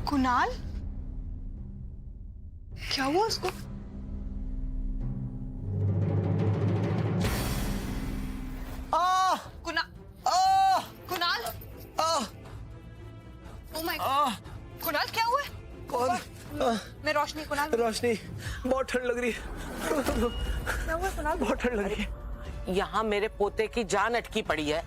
कुणाल, क्या हुआ उसको? Kunal, oh my God, Kunal क्या हुआ? कौन? मैं रोशनी। कुणाल, रोशनी, बहुत ठंड लग रही है। क्या हुआ कुणाल? बहुत ठंड लग रही है। यहाँ मेरे पोते की जान अटकी पड़ी है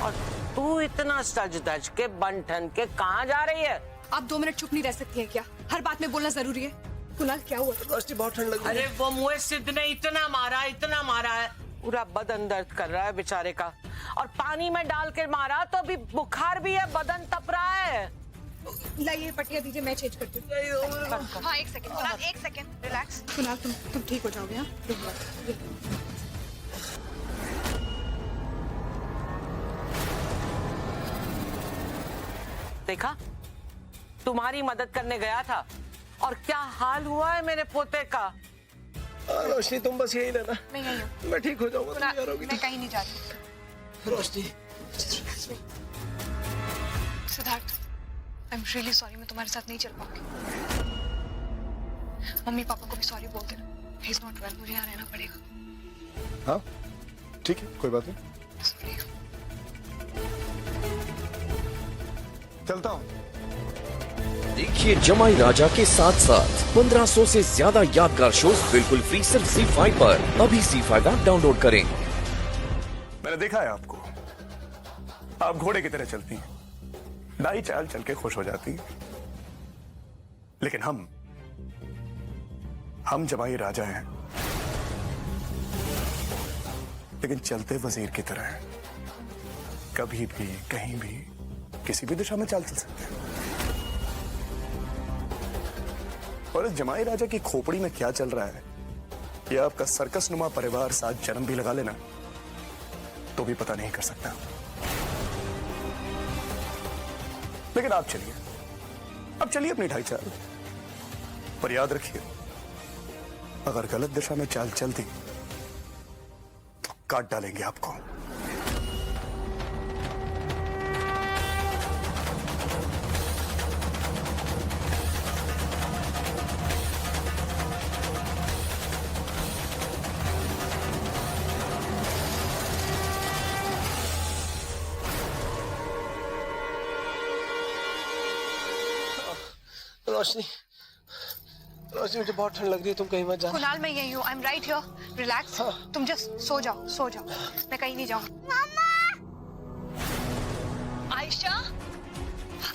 और तू इतना सज धज के बन ठन के कहाँ जा रही है? आप 2 मिनट चुप नहीं रह सकती हैं क्या? हर बात में बोलना जरूरी है। कुणाल क्या हुआ? रोशनी, बहुत ठंड लग रही है। अरे वो मुझे सिद्ध ने इतना मारा है, पूरा बदन दर्द कर रहा है बेचारे का, और पानी में डाल के मारा तो अभी बुखार भी है, बदन तप रहा है। लाइए पट्टियां दीजिए, मैं चेंज करती हूँ। हाँ, एक सेकंड कुणाल, एक सेकंड, रिलैक्स। कुणाल, तुम ठीक हो जाओगे। हाँ, देखा, तुम्हारी मदद करने गया था और क्या हाल हुआ है मेरे पोते का। रोशनी, तुम बस यही रहना। मैं यही हूँ। मैं ठीक हो जाऊंगा, तुम यहाँ रहोगी। मैं कहीं नहीं जा रही। Roshni, Siddharth, I am really sorry, मैं तुम्हारे साथ नहीं चल पाऊंगी। मम्मी पापा को भी सॉरी बोल देना। ही इज नॉट वेल, मुझे यहाँ रहना पड़ेगा। हाँ ठीक है, कोई बात नहीं, Sorry. चलता हूँ। देखिए जमाई राजा के साथ साथ 1500 से ज्यादा यादगार शोज बिल्कुल फ्री सिर्फ ZEE5 पर। अभी ZEE5 ऐप डाउनलोड करें। मैंने देखा है आपको, आप घोड़े की तरह चलती हैं, दाई चाल चल के खुश हो जाती हैं, लेकिन हम जमाई राजा हैं, लेकिन चलते वजीर की तरह हैं। कभी भी कहीं भी किसी भी दिशा में चाल चल सकते हैं। और इस जमाई राजा की खोपड़ी में क्या चल रहा है, यह आपका सर्कस नुमा परिवार साथ जन्म भी लगा लेना तो भी पता नहीं कर सकता। लेकिन आप चलिए, अब चलिए अपनी ढाई चाल, पर याद रखिए अगर गलत दिशा में चाल चलती तो काट डालेंगे आपको। रोशनी, रोशनी, मुझे बहुत ठंड लग रही है, तुम कहीं मत जाना। कुणाल, मैं यही हूँ। I am right here, relax. तुम जस्ट सो जाओ। मैं कहीं नहीं जाऊँ। आयशा,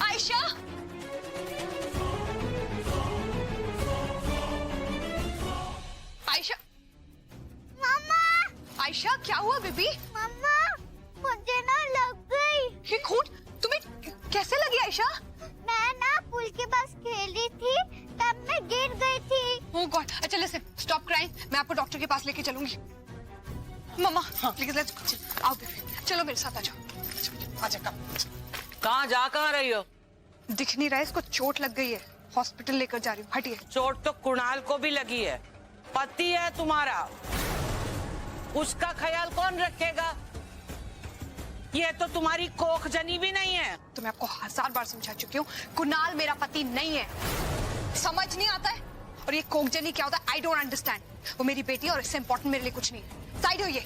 आयशा, आयशा, आयशा, क्या हुआ बेबी? मम्मा, मुझे ना लग गई। ये खून तुम्हें कैसे लगी आयशा? मैं ना पुल के पास खेली थी, तब मैं गिर गई थी। ओह गॉड, अच्छा लिसन, स्टॉप क्राइंग, मैं आपको डॉक्टर के पास लेके चलूंगी। मम्मा, प्लीज लेट्स आओ बेबी, चलो मेरे साथ आ जाओ। आजा, कहाँ रही हो? दिख नहीं रहा है, इसको चोट लग गई है, हॉस्पिटल लेकर जा रही हूँ। हटिए। चोट तो कुणाल को भी लगी है, पति है तुम्हारा, उसका ख्याल कौन रखेगा? ये तो तुम्हारी कोख जनी भी नहीं है। तो मैं आपको 1000 बार समझा चुकी हूँ, कुणाल मेरा पति नहीं है, समझ नहीं आता है। और ये कोखजनी क्या होता है, आई डोंट अंडरस्टैंड। वो मेरी बेटी है और इससे इंपॉर्टेंट मेरे लिए कुछ नहीं है। साइड होइए।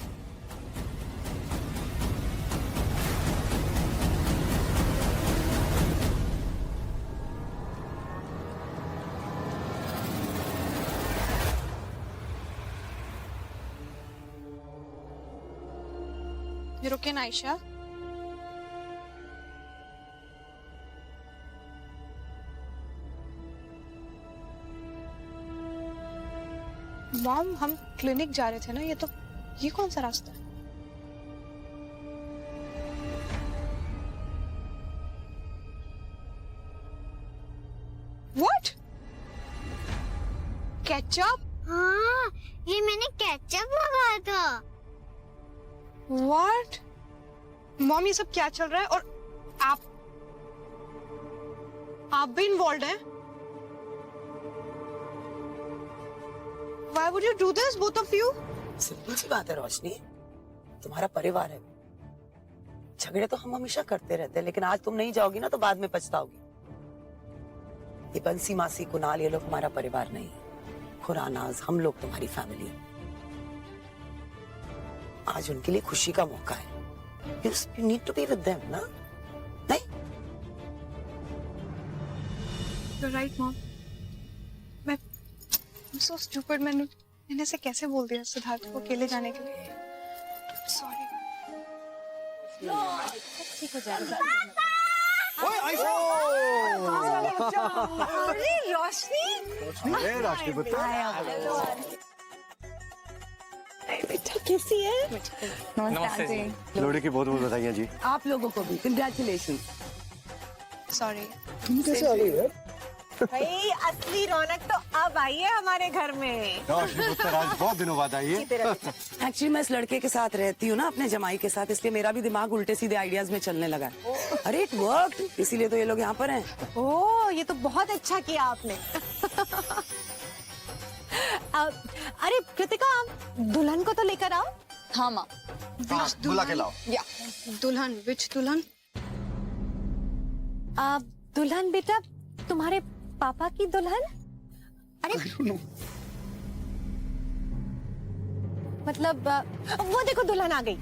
ये रुके ना आयशा। मॉम, हम क्लिनिक जा रहे थे ना, ये कौन सा रास्ता है? What? केचप? हाँ, ये मैंने केचप लगाया था। What? मॉम, ये सब क्या चल रहा है? और आप भी इन्वॉल्व हैं? Why would you do this, both of you? Simple सी बात है रोशनी, तुम्हारा परिवार है। झगड़े तो हम हमेशा करते रहते हैं, लेकिन आज तुम नहीं जाओगी ना तो बाद में पछताओगी। ये बंसी, मासी, कुणाल, ये लोग हमारा परिवार नहीं है। खुरानाज, हम लोग तुम्हारी फैमिली है। आज उनके लिए खुशी का मौका है। You need to be with them, ना? नहीं? You're right, Mom. I'm so stupid. मैंने ऐसे कैसे बोल दिया सिद्धार्थ को अकेले जाने के लिए? Sorry. ठीक हो जाएगा। अरे रोशनी! बेटा कैसी है? नमस्ते जी। लोहड़ी की बहुत बहुत बधाइयाँ जी। आप लोगों को भी कंग्रेचुलेशन। Sorry. तुम कैसे आ गई है? भाई असली रौनक तो अब आई है हमारे घर में। आज बहुत दिनों बाद आई है। एक्चुअली मैं इस लड़के के साथ रहती हूँ ना, अपने जमाई के साथ, इसलिए मेरा भी दिमाग उल्टे सीधे आइडियाज में चलने लगा है। अरे इट वर्क, इसीलिए तो ये लोग यहाँ पर हैं। ओह ये तो बहुत अच्छा किया आपने। अरे कृतिका, दुल्हन को तो लेकर आओ। हाँ माँ। बुला के लाओ। या दुल्हन, which दुल्हन? दुल्हन बेटा तुम्हारे पापा की दुल्हन। अरे मतलब वो देखो दुल्हन आ गई।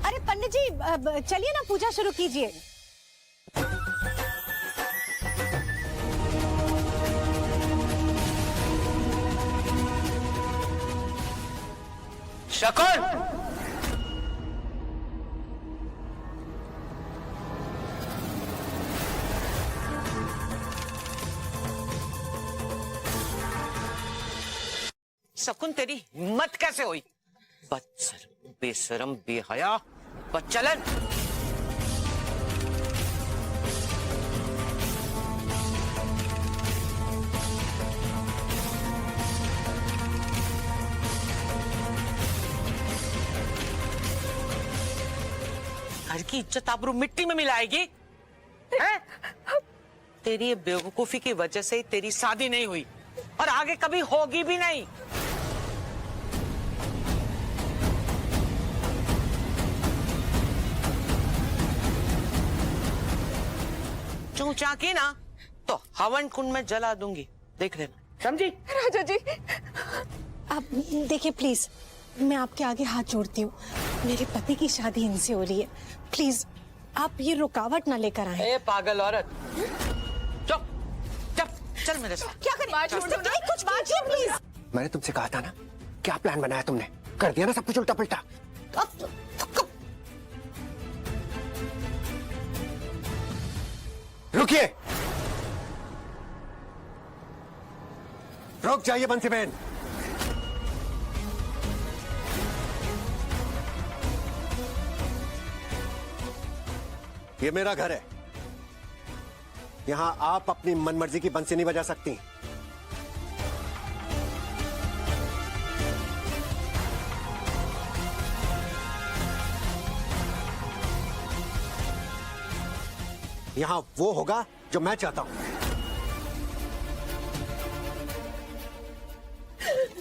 अरे पंडित जी चलिए ना, पूजा शुरू कीजिए। शकुन, शकुन तेरी हिम्मत कैसे हुई? बदशर्म, बेशरम, बेहया, बदचलन। घर की इज्जत आबरू मिट्टी में मिलाएगी हैं? तेरी ये बेवकूफी की वजह से ही तेरी शादी नहीं हुई और आगे कभी होगी भी नहीं। चूचा की ना तो हवन कुंड में जला दूंगी, देख लेना, समझी? राजा जी आप देखिए प्लीज, मैं आपके आगे हाथ जोड़ती हूँ। मेरे पति की शादी इनसे हो रही है, प्लीज आप ये रुकावट ना लेकर आए। ए पागल औरत, चुप चुप, चल मेरे साथ। क्या करें? कुछ कीजिए प्लीज। मैंने तुमसे कहा था ना, क्या प्लान बनाया तुमने? कर दिया ना सब कुछ उल्टा पलटा। रुकिए, रुक जाइए बंसी बहन। ये मेरा घर है, यहां आप अपनी मनमर्जी की बंसी नहीं बजा सकती। यहां वो होगा जो मैं चाहता हूं।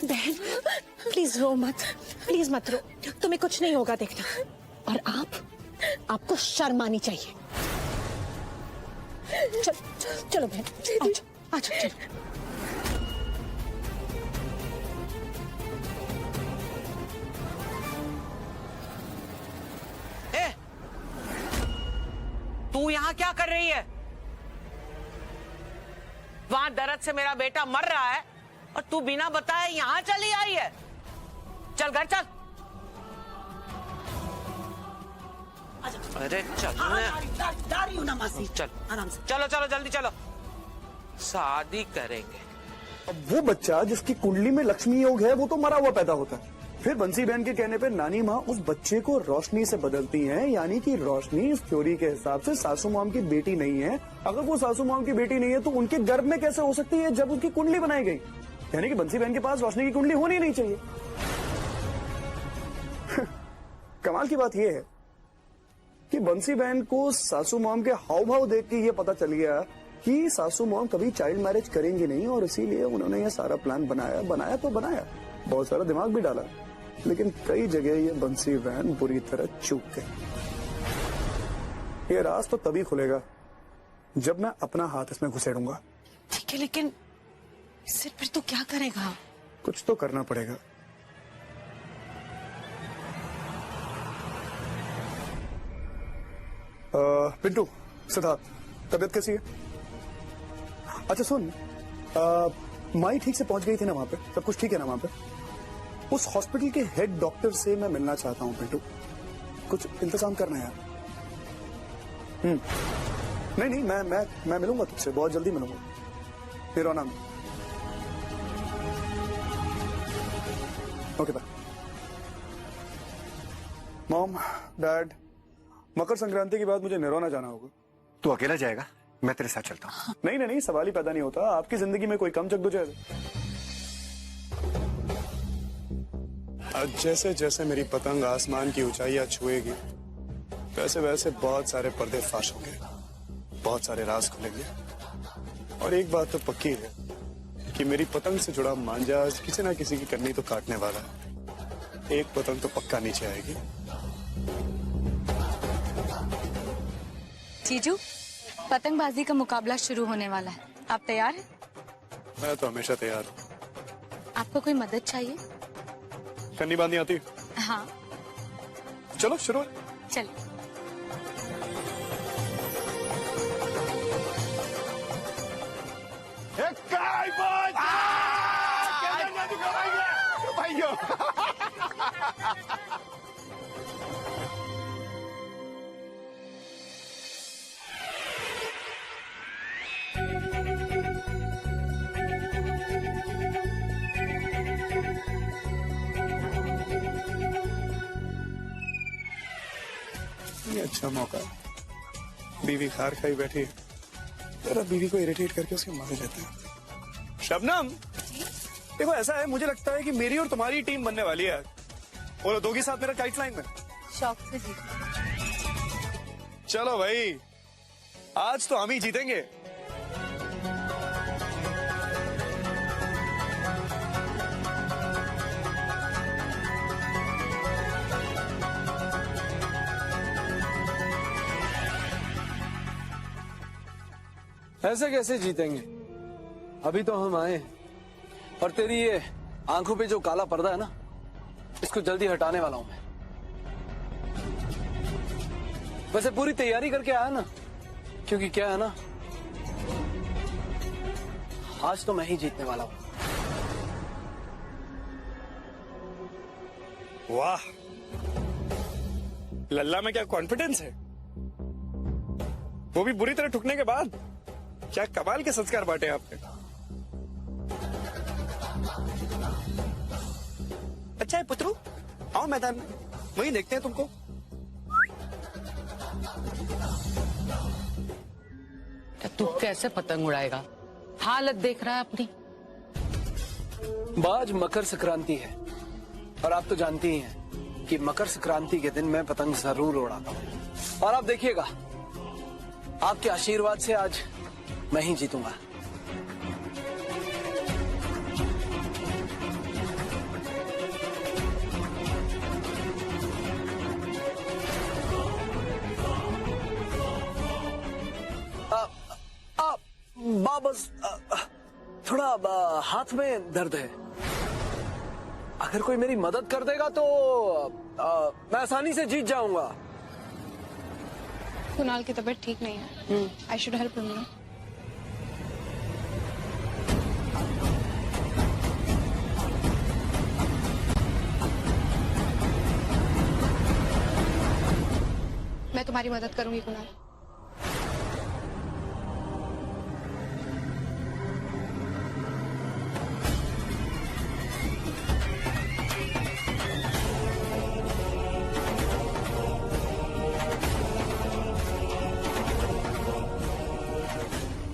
बहन प्लीज रो मत, प्लीज मत रो, तुम्हें कुछ नहीं होगा देखना। और आपको शर्म आनी चाहिए। चलो बहन, आ जाओ, चलो। ए, तू यहाँ क्या कर रही है? वहां दर्द से मेरा बेटा मर रहा है और तू बिना बताए यहाँ चली आई है। चल घर चल। अरे चल ना मासी, चल, आराम से। चलो चलो जल्दी चलो, शादी करेंगे। अब वो बच्चा जिसकी कुंडली में लक्ष्मी योग है वो तो मरा हुआ पैदा होता है। फिर बंसी बहन के कहने पे नानी माँ उस बच्चे को रोशनी से बदलती हैं, यानी कि रोशनी इस थ्योरी के हिसाब से सासू माम की बेटी नहीं है। अगर वो सासू माम की बेटी नहीं है तो उनके गर्भ में कैसे हो सकती है जब उनकी कुंडली बनाई गई? यानी कि बंसी बहन के पास रोशनी की कुंडली होनी ही नहीं चाहिए। कमाल की बात यह है कि बंसी बहन को सासू मॉम के हाव भाव देख के ये पता चल गया कि सासू मॉम कभी चाइल्ड मैरिज करेंगी नहीं, और इसीलिए उन्होंने ये सारा प्लान बनाया तो बनाया, बहुत सारा दिमाग भी डाला, लेकिन कई जगह ये बंसी बहन बुरी तरह चूक गई। ये राज तो तभी खुलेगा जब मैं अपना हाथ इसमें घुसेड़ूंगा। ठीक है, लेकिन इससे फिर तो क्या करेगा? कुछ तो करना पड़ेगा। पिंटू, सिद्धार्थ, तबीयत कैसी है? अच्छा सुन, माई ठीक से पहुंच गई थी ना वहां पे? सब कुछ ठीक है ना वहां पे? उस हॉस्पिटल के हेड डॉक्टर से मैं मिलना चाहता हूं पिंटू, कुछ इंतजाम करना है यार। नहीं, मैं मिलूंगा तुझसे, बहुत जल्दी मिलूंगा। फिर नाम। Okay bye. Mom, dad, Makar Sankranti के बाद मुझे निरोना जाना होगा। तू अकेला जाएगा? मैं तेरे साथ चलता हूँ। नहीं, सवाल ही पैदा नहीं होता। आपकी जिंदगी में कोई कम जग जाए। जैसे जैसे मेरी पतंग आसमान की ऊंचाइयां छुएगी, वैसे वैसे बहुत सारे पर्दे फाश होंगे, बहुत सारे राज खुलेंगे। और एक बात तो पक्की है कि मेरी पतंग से जुड़ा मांझा किसी ना किसी की कन्नी तो काटने वाला है। एक पतंग तो पक्का नीचे आएगी। जीजू, पतंगबाजी का मुकाबला शुरू होने वाला है, आप तैयार हैं? मैं तो हमेशा तैयार हूँ। आपको कोई मदद चाहिए? कन्नी बांधनी आती है? हाँ। चलो शुरू। चलिए। ये अच्छा मौका है। बीवी खार खाई बैठी है, जरा बीवी को इरिटेट करके उसके मजे लेते हैं। शबनम, देखो ऐसा है, मुझे लगता है कि मेरी और तुम्हारी टीम बनने वाली है। बोलो, दोगी साथ मेरा काइट फ्लाइंग में? शौक से जीजू। चलो भाई, आज तो हम ही जीतेंगे। ऐसे कैसे जीतेंगे? अभी तो हम आए हैं, और तेरी ये आंखों पे जो काला पर्दा है ना, इसको जल्दी हटाने वाला हूं मैं। वैसे पूरी तैयारी करके आया ना, क्योंकि क्या है ना, आज तो मैं ही जीतने वाला हूं। वाह, लल्ला में क्या कॉन्फिडेंस है, वो भी बुरी तरह ठुकने के बाद। क्या कमाल के संस्कार बांटे आपने। अच्छा है पुत्रू, आओ मैदान में, वहीं देखते हैं तुमको। तू कैसे पतंग उड़ाएगा? हालत देख रहा है अपनी। आज मकर संक्रांति है, और आप तो जानती ही हैं कि मकर संक्रांति के दिन मैं पतंग जरूर उड़ाता हूं। और आप देखिएगा, आपके आशीर्वाद से आज मैं ही जीतूंगा। बस थोड़ा हाथ में दर्द है। अगर कोई मेरी मदद कर देगा तो मैं आसानी से जीत जाऊंगा। कुणाल की तबीयत ठीक नहीं है। आई शुड हेल्प हिम ना। मैं तुम्हारी मदद करूंगी कुणाल।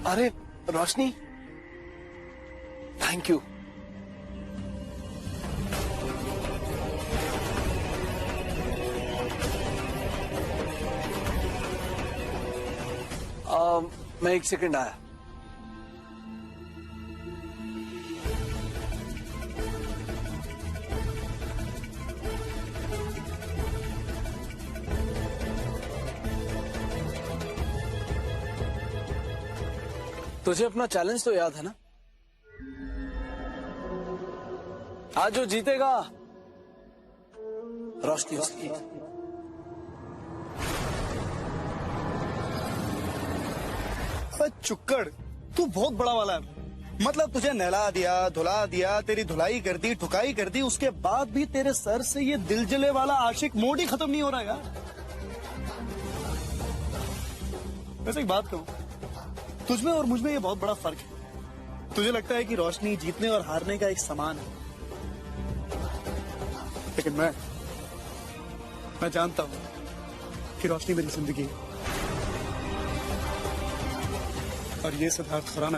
अरे रोशनी, थैंक यू। मैं 1 सेकंड आया। तुझे अपना चैलेंज तो याद है ना? आज जो जीतेगा रोशनी उसकी। अबे चुक्कड़, तू बहुत बड़ा वाला है। मतलब तुझे नहला दिया, धुला दिया, तेरी धुलाई कर दी, ठुकाई कर दी, उसके बाद भी तेरे सर से ये दिलजले वाला आशिक मोड ही खत्म नहीं हो रहा यार। वैसे एक बात कहूं, तुझमें और मुझमें ये बहुत बड़ा फर्क है। तुझे लगता है कि रोशनी जीतने और हारने का एक समान है, लेकिन मैं जानता हूं कि रोशनी मेरी जिंदगी है। और ये सिद्धार्थ खुराना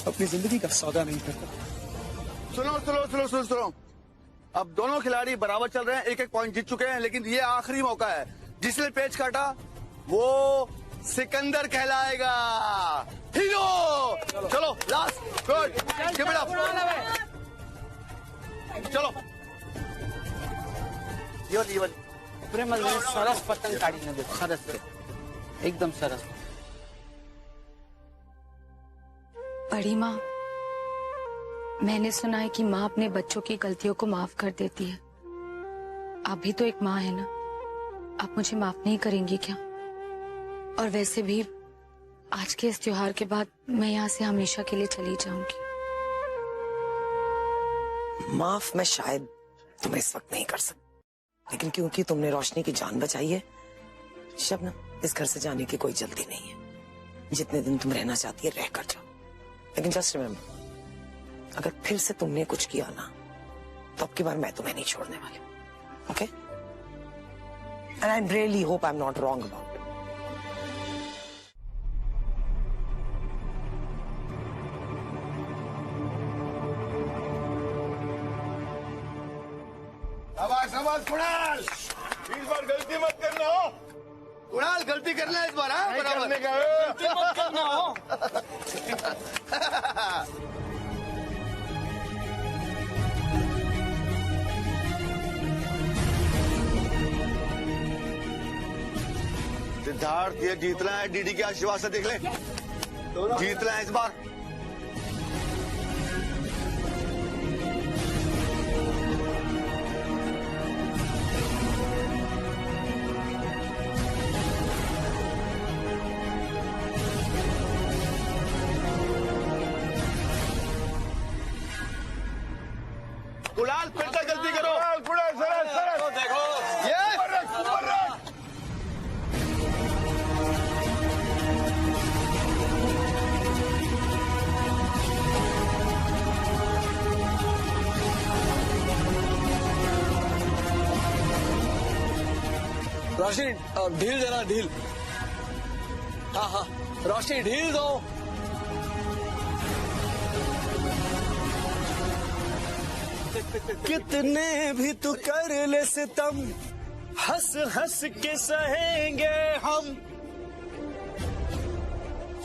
अपनी जिंदगी का सौदा नहीं करता। सुनो। अब दोनों खिलाड़ी बराबर चल रहे हैं, 1-1 पॉइंट जीत चुके हैं, लेकिन ये आखिरी मौका है। जिसने पेच काटा वो सिकंदर कहलाएगा। हीरो। चलो last good, give it up. चलो ये प्रेम सरस पतंग काढ़ी ने देखो, सरस से एकदम सरस। बड़ी माँ, मैंने सुना है कि माँ अपने बच्चों की गलतियों को माफ कर देती है। आप भी तो एक माँ है ना, आप मुझे माफ नहीं करेंगी क्या? और वैसे भी आज के इस त्योहार के बाद मैं यहाँ से हमेशा के लिए चली जाऊंगी। माफ मैं शायद तुम्हें इस वक्त नहीं कर सकती, लेकिन क्योंकि तुमने रोशनी की जान बचाई है शबनम, इस घर से जाने की कोई जल्दी नहीं है। जितने दिन तुम रहना चाहती है रह कर जाओ, लेकिन जस्ट रिमेम्बर, अगर फिर से तुमने कुछ किया ना तो अब की बार मैं तुम्हें नहीं छोड़ने वाली। Okay? And I really hope I am not wrong about it. शाबाश कुणाल, इस बार गलती मत करना हो। कुणाल गलती करना है इस बार, हाँ बराबर। गलती मत करना हो। सिद्धार्थ, ये जीतना है, डीडी के आशीर्वाद से देख ले, जीतना है इस बार। कुणाल फिर से गलती करो। कुणाल सरस देखो ये रोशनी ढील देना, ढील। हाँ रोशनी ढील दो। कितने भी तू कर ले सितम, हंस हंस के सहेंगे हम,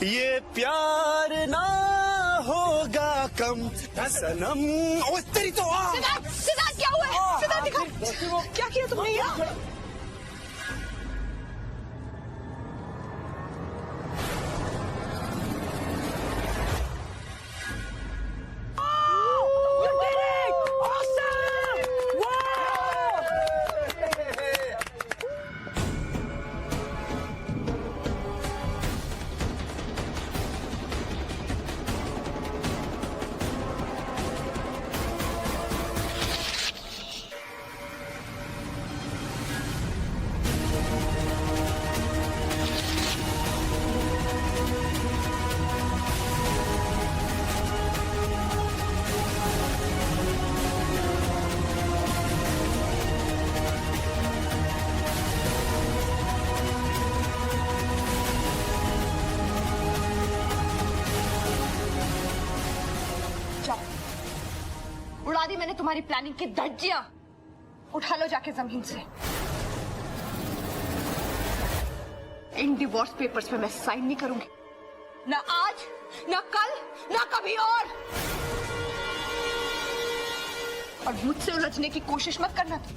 ये प्यार ना होगा कम सनम। ओ तेरी तो सिद्धार्थ क्या हुआ है? सिद्धार्थ दिखा, क्या किया तुमने ये? उड़ा दी मैंने तुम्हारी प्लानिंग की धज्जियां। उठा लो जाके जमीन से। इन डिवोर्स पेपर्स पे मैं साइन नहीं करूंगी। ना आज, ना कल, ना कभी और मुझसे उलझने की कोशिश मत करना तुम,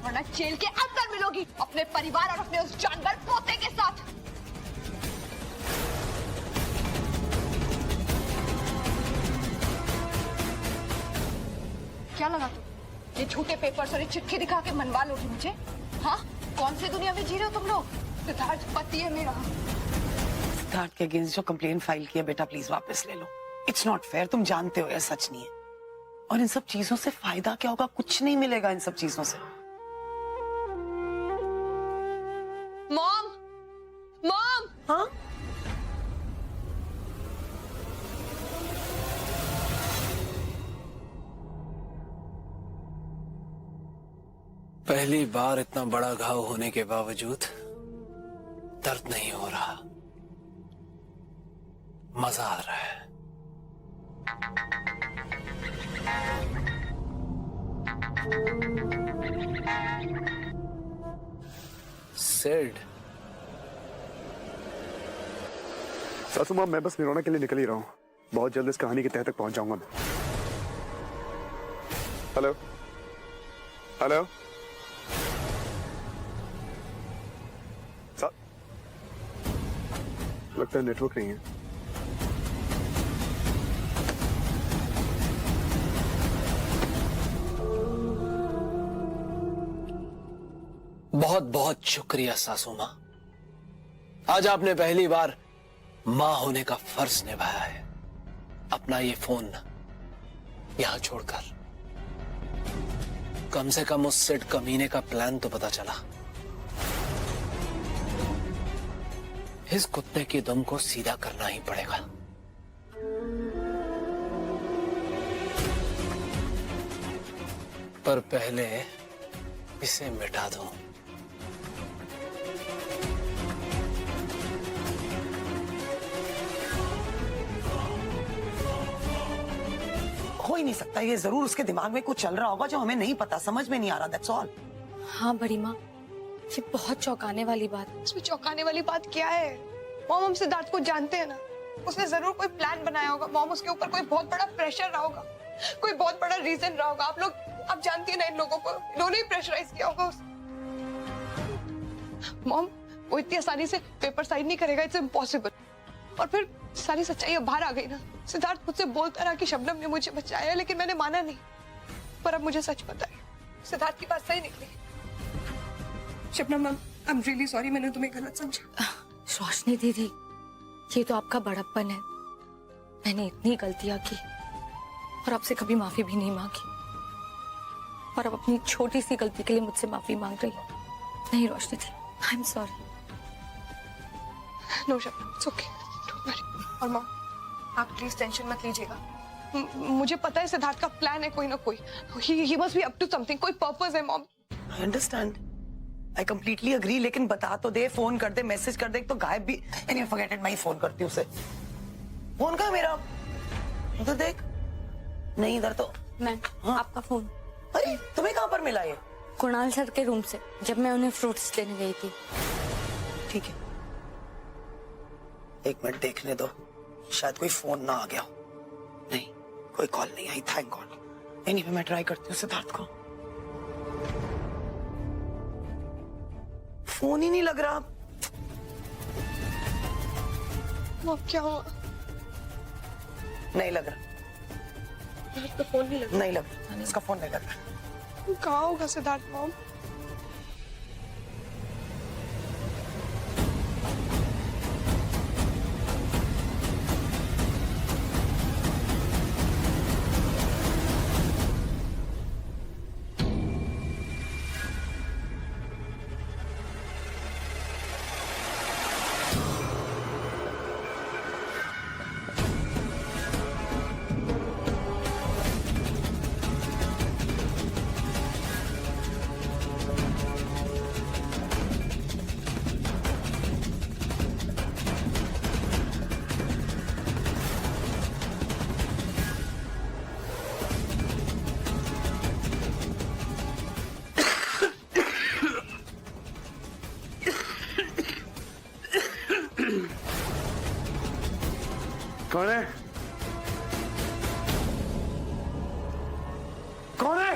वरना जेल के अंदर मिलोगी अपने परिवार और अपने उस जानवर पोते के साथ। क्या लगा तुम ये झूठे पेपर्स और ये चिट्ठी दिखा के मनवा लोगी मुझे? हाँ, कौन सी दुनिया में जी रहे हो तुम लोग? सिद्धार्थ पति है मेरा। सिद्धार्थ के अगेंस्ट जो कंप्लेन फाइल किया बेटा प्लीज वापस ले लो। इट्स नॉट फेयर, तुम जानते हो यह सच नहीं है। और इन सब चीजों से फायदा क्या होगा? कुछ नहीं मिलेगा इन सब चीजों से। Mom, mom. हाँ, पहली बार इतना बड़ा घाव होने के बावजूद दर्द नहीं हो रहा, मजा आ रहा है। सिड, सासू माँ, मैं बस निरोना के लिए निकल ही रहा हूँ। बहुत जल्द इस कहानी की तह तक पहुंच जाऊंगा मैं। हेलो हेलो, लगता है नेटवर्क नहीं है। बहुत बहुत शुक्रिया सासू माँ, आज आपने पहली बार माँ होने का फर्ज निभाया है। अपना ये फोन यहां छोड़कर कम से कम उस सेट कमीने का प्लान तो पता चला। इस कुत्ते की दम को सीधा करना ही पड़ेगा। पर पहले इसे मिटा दो। हो ही नहीं सकता। ये जरूर उसके दिमाग में कुछ चल रहा होगा जो हमें नहीं पता, समझ में नहीं आ रहा। That's all. हाँ बड़ी माँ, ये बहुत चौंकाने वाली बात। इसमें चौंकाने वाली बात क्या है? मॉम, हम सिद्धार्थ को जानते हैं ना, उसने जरूर कोई प्लान बनाया होगा। मॉम, उसके ऊपर कोई बहुत बड़ा प्रेशर रहा होगा, कोई बहुत बड़ा रीजन रहा होगा। आप जानती है ना इन लोगों को, इन्होंने ही प्रेशराइज किया होगा उसे। मॉम, वो इतनी आसानी से पेपर साइन नहीं करेगा, इट्स इम्पॉसिबल। और फिर सारी सच्चाई अब बाहर आ गई ना। सिद्धार्थ मुझसे बोलता रहा कि शबनम ने मुझे बचाया, लेकिन मैंने माना नहीं। पर अब मुझे सच पता है, सिद्धार्थ की बात सही निकली। शबनम, आई एम रियली सॉरी, मैंने तुम्हें गलत समझा। रोशनी दीदी, ये तो आपका बड़प्पन है। मैंने इतनी गलतियां की और आपसे कभी माफी भी नहीं मांगी, और अब अपनी छोटी सी गलती के लिए मुझसे माफी मांग रही हूँ। नहीं रोशनी दी, I am sorry. No Shabnam, it's okay, don't worry. और मॉम, आप प्लीज टेंशन मत लीजिएगा। मुझे पता है सिद्धार्थ का प्लान है कोई ना कोई। He must be up to something, कोई पर्पस है mom. I understand, I completely agree, लेकिन बता तो दे, फोन कर दे, मैसेज कर दे। तो गायब भी, एनीवे फॉरगेट इट, मैं ही फोन करती हूँ उसे। फोन का मेरा उधर देख, नहीं इधर तो। मैम, हाँ? आपका फोन। अरे तुम्हें कहाँ पर मिला ये? कुणाल सर के रूम से, जब मैं उन्हें फ्रूट्स देने गई थी। ठीक है, एक मिनट देखने दो, शायद कोई फोन ना आ गया हो। नहीं, कोई कॉल नहीं आई, थैंक गॉड। एनीवे मैं ट्राई करती हूँ सिद्धार्थ को। फोन ही नहीं लग रहा। वो क्या हुआ? नहीं लग रहा, तो फोन नहीं लगा। नहीं लग रहा, इसका फोन नहीं लग रहा। कहाँ होगा सिद्धार्थ मॉम? कौन है? कौन है?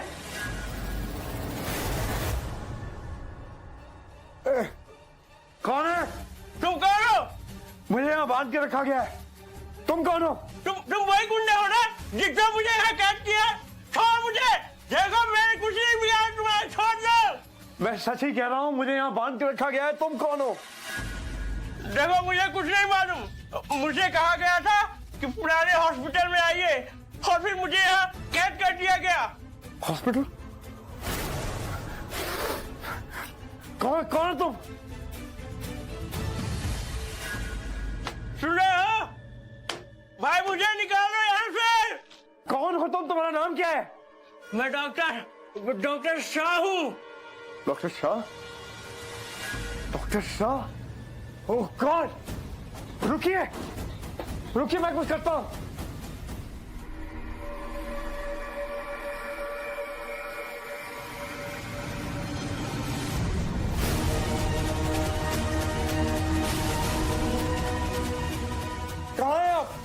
कौन है? तुम कौन हो? मुझे यहाँ बांध के रखा गया है। तुम कौन हो? तुम वही गुंडे हो ना जिसने मुझे यहाँ कैद किया? छोड़ मुझे। देखो मैंने कुछ नहीं किया, तुम्हारा छोड़ दो। मैं सच ही कह रहा हूँ, मुझे यहाँ बांध के रखा गया है। तुम कौन हो? देखो मुझे कुछ नहीं मालूम। मुझे कहा गया था कि पुराने हॉस्पिटल में आइए और फिर मुझे यहाँ कैद कर दिया गया। हॉस्पिटल? कौन हो तुम? सुन रहे हो भाई? मुझे निकालो यहाँ से। कौन हो तुम? तुम्हारा नाम क्या है? मैं डॉक्टर शाह हूँ। डॉक्टर शाह? डॉक्टर शाह? ओह गॉड! रुकिए, रुकिए, मैं कुछ करता हूँ। कहाँ हैं आप?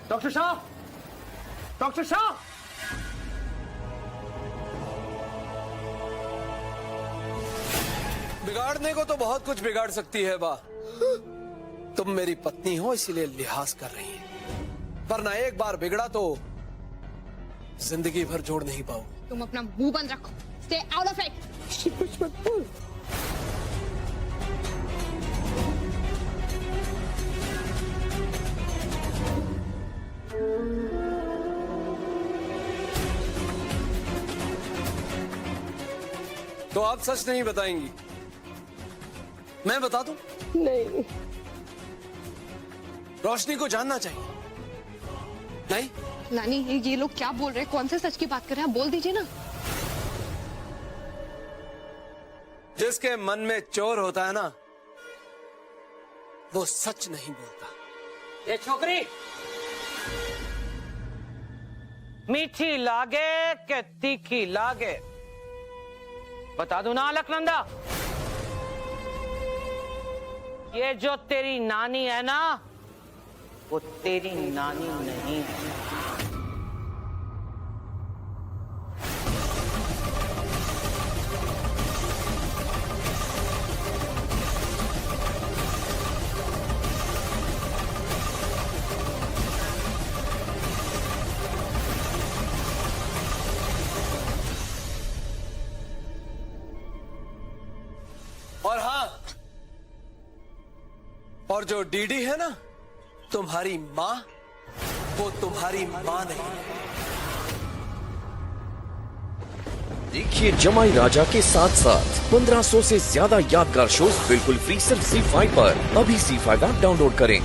डॉक्टर शाह! डॉक्टर शाह! बिगाड़ने को तो बहुत कुछ बिगाड़ सकती है बा। तुम मेरी पत्नी हो इसीलिए लिहाज कर रही है, वरना एक बार बिगड़ा तो जिंदगी भर जोड़ नहीं पाओ। तुम अपना मुंह बंद रखो। Stay out of it. तो आप सच नहीं बताएंगी? मैं बता दूं? नहीं। रोशनी को जानना चाहिए। नहीं? नानी ये लोग क्या बोल रहे हैं? कौन से सच की बात कर रहे हैं? बोल दीजिए ना। जिसके मन में चोर होता है ना, वो सच नहीं बोलता। ये छोकरी मीठी लागे के तीखी लागे, बता दूं ना अलकनंदा? ये जो तेरी नानी है ना, वो तेरी नानी नहीं है। और हाँ, और जो डीडी है ना, तुम्हारी माँ, वो तुम्हारी माँ नहीं। देखिए जमाई राजा के साथ साथ 1500 से ज्यादा यादगार शोज बिल्कुल फ्री सिर्फ ZEE5 पर। अभी ZEE5 ऐप डाउनलोड करें।